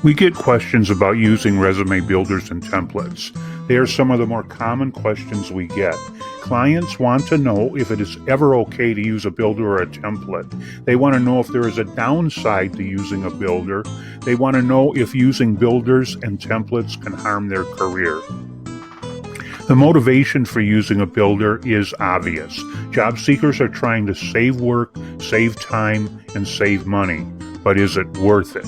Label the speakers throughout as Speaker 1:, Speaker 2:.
Speaker 1: We get questions about using resume builders and templates. They are some of the more common questions we get. Clients want to know if it is ever okay to use a builder or a template. They want to know if there is a downside to using a builder. They want to know if using builders and templates can harm their career. The motivation for using a builder is obvious. Job seekers are trying to save work, save time, and save money. But is it worth it?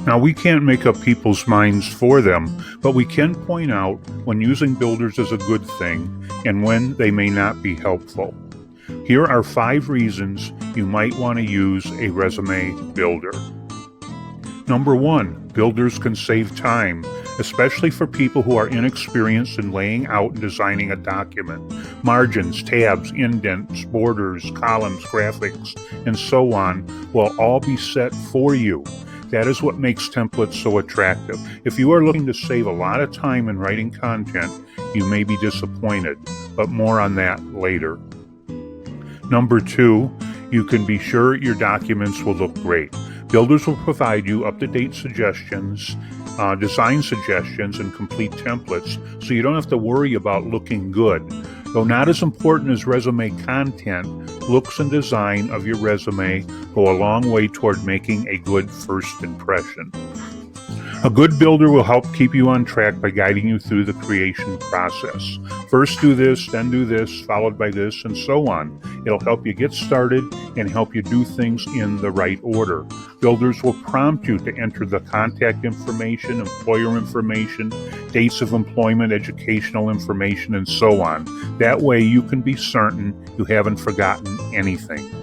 Speaker 1: Now, we can't make up people's minds for them, but we can point out when using builders is a good thing and when they may not be helpful. Here are 5 reasons you might want to use a resume builder. Number 1, builders can save time, especially for people who are inexperienced in laying out and designing a document. Margins, tabs, indents, borders, columns, graphics, and so on will all be set for you. That is what makes templates so attractive. If you are looking to save a lot of time in writing content, you may be disappointed, but more on that later. Number 2, you can be sure your documents will look great. Builders will provide you up-to-date suggestions, design suggestions, and complete templates, so you don't have to worry about looking good. Though not as important as resume content, looks and design of your resume go a long way toward making a good first impression. A good builder will help keep you on track by guiding you through the creation process. First do this, then do this, followed by this, and so on. It'll help you get started and help you do things in the right order. Builders will prompt you to enter the contact information, employer information, dates of employment, educational information, and so on. That way you can be certain you haven't forgotten anything.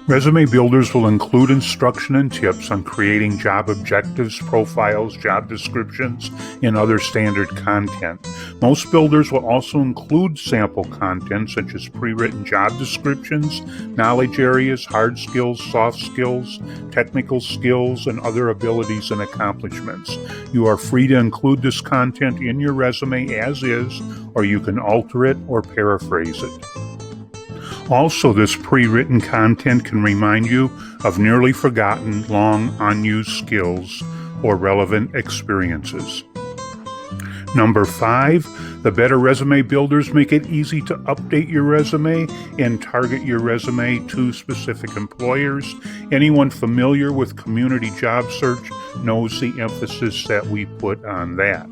Speaker 1: Resume builders will include instruction and tips on creating job objectives, profiles, job descriptions, and other standard content. Most builders will also include sample content such as pre-written job descriptions, knowledge areas, hard skills, soft skills, technical skills, and other abilities and accomplishments. You are free to include this content in your resume as is, or you can alter it or paraphrase it. Also, this pre-written content can remind you of nearly forgotten, long unused skills or relevant experiences. Number 5, the better resume builders make it easy to update your resume and target your resume to specific employers. Anyone familiar with community job search knows the emphasis that we put on that.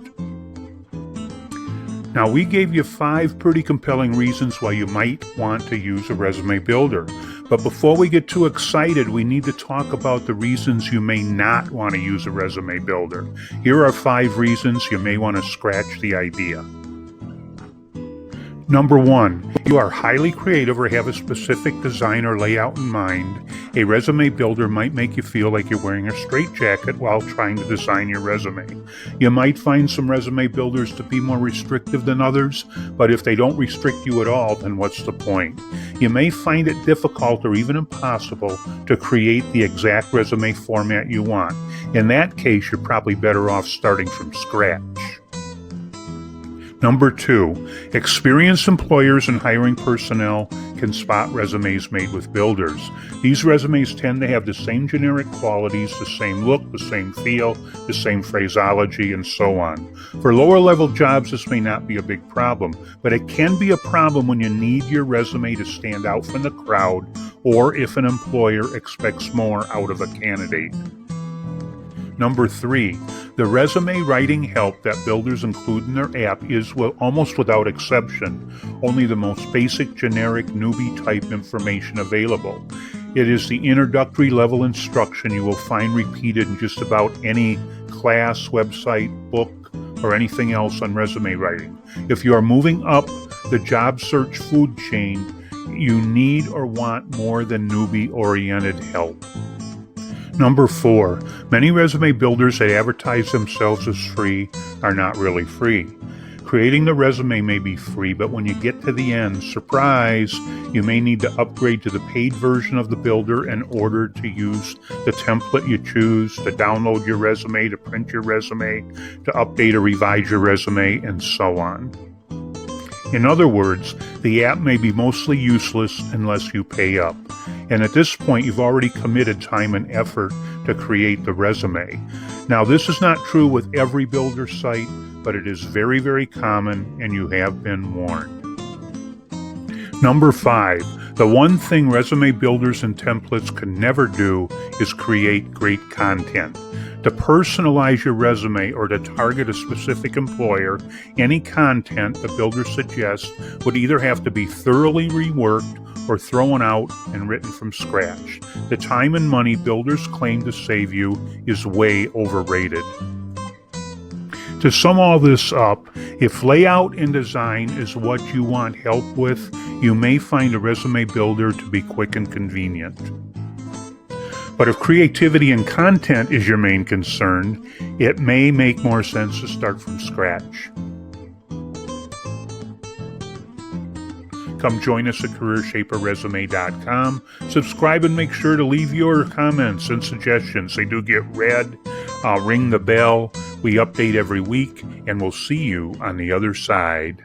Speaker 1: Now, we gave you 5 pretty compelling reasons why you might want to use a resume builder. But before we get too excited, we need to talk about the reasons you may not want to use a resume builder. Here are 5 reasons you may want to scratch the idea. Number 1, you are highly creative or have a specific design or layout in mind. A resume builder might make you feel like you're wearing a straitjacket while trying to design your resume. You might find some resume builders to be more restrictive than others, but if they don't restrict you at all, then what's the point? You may find it difficult or even impossible to create the exact resume format you want. In that case, you're probably better off starting from scratch. Number 2, experienced employers and hiring personnel can spot resumes made with builders. These resumes tend to have the same generic qualities, the same look, the same feel, the same phraseology, and so on. For lower-level jobs, this may not be a big problem, but it can be a problem when you need your resume to stand out from the crowd or if an employer expects more out of a candidate. Number 3, the resume writing help that builders include in their app is almost without exception only the most basic, generic, newbie-type information available. It is the introductory level instruction you will find repeated in just about any class, website, book, or anything else on resume writing. If you are moving up the job search food chain, you need or want more than newbie-oriented help. Number 4, many resume builders that advertise themselves as free are not really free. Creating the resume may be free, but when you get to the end, surprise, you may need to upgrade to the paid version of the builder in order to use the template you choose, to download your resume, to print your resume, to update or revise your resume, and so on. In other words, the app may be mostly useless unless you pay up. And at this point, you've already committed time and effort to create the resume. Now, this is not true with every builder site, but it is very, very common, and you have been warned. Number 5, the one thing resume builders and templates can never do is create great content. To personalize your resume or to target a specific employer, any content the builder suggests would either have to be thoroughly reworked or thrown out and written from scratch. The time and money builders claim to save you is way overrated. To sum all this up, if layout and design is what you want help with, you may find a resume builder to be quick and convenient. But if creativity and content is your main concern, it may make more sense to start from scratch. Come join us at careershaperresume.com. Subscribe and make sure to leave your comments and suggestions. They do get read. Ring the bell. We update every week, and we'll see you on the other side.